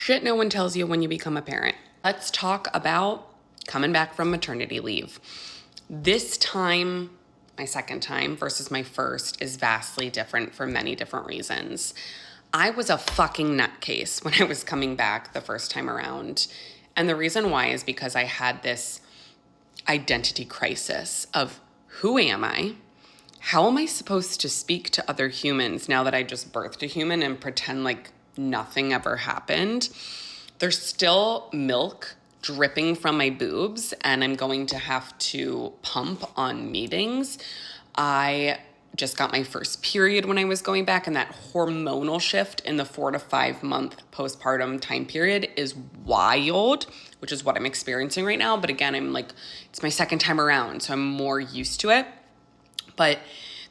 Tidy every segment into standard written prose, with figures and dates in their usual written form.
Shit no one tells you when you become a parent. Let's talk about coming back from maternity leave. This time, my second time versus my first, is vastly different for many different reasons. I was a fucking nutcase when I was coming back the first time around. And the reason why is because I had this identity crisis of who am I? How am I supposed to speak to other humans now that I just birthed a human and pretend like nothing ever happened? There's still milk dripping from my boobs, and I'm going to have to pump on meetings. I just got my first period when I was going back, and that hormonal shift in the 4 to 5 month postpartum time period is wild, which is what I'm experiencing right now. But again, I'm like, it's my second time around, so I'm more used to it. But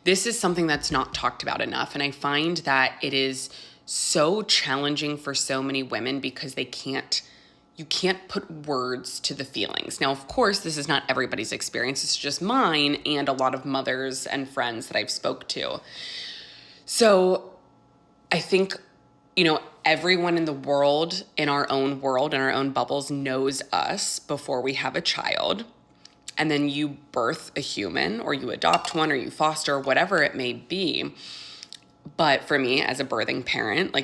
this is something that's not talked about enough. And I find that it is so challenging for so many women because you can't put words to the feelings. Now, of course, this is not everybody's experience. It's just mine and a lot of mothers and friends that I've spoke to. So I think, everyone in the world, in our own bubbles, knows us before we have a child. And then you birth a human, or you adopt one, or you foster, whatever it may be. But for me, as a birthing parent,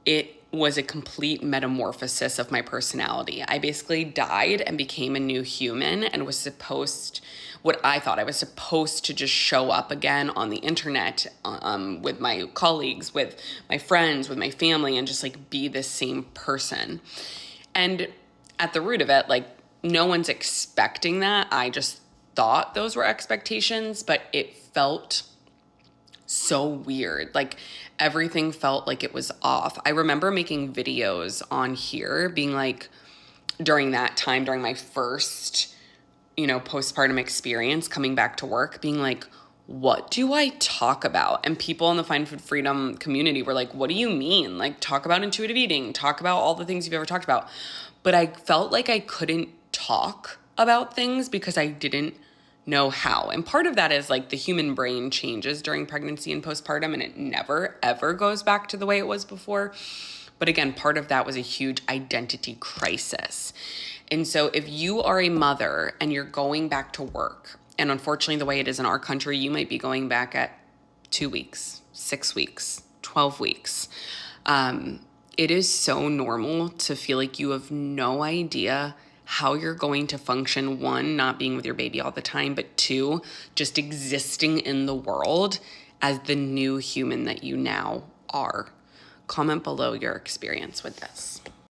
it was a complete metamorphosis of my personality. I basically died and became a new human and was what I thought I was supposed to just show up again on the internet, with my colleagues, with my friends, with my family, and just be the same person. And at the root of it, no one's expecting that. I just thought those were expectations, but it felt so weird. Everything felt like it was off. I remember making videos on here being during that time, during my first, postpartum experience, coming back to work, being what do I talk about? And people in the Find Food Freedom community were like, what do you mean? Talk about intuitive eating, talk about all the things you've ever talked about. But I felt like I couldn't talk about things because I didn't know how. And part of that is the human brain changes during pregnancy and postpartum, and it never, ever goes back to the way it was before. But again, part of that was a huge identity crisis. And so if you are a mother and you're going back to work, and unfortunately the way it is in our country, you might be going back at 2 weeks, 6 weeks, 12 weeks. It is so normal to feel like you have no idea how you're going to function. One, not being with your baby all the time, but two, just existing in the world as the new human that you now are. Comment below your experience with this.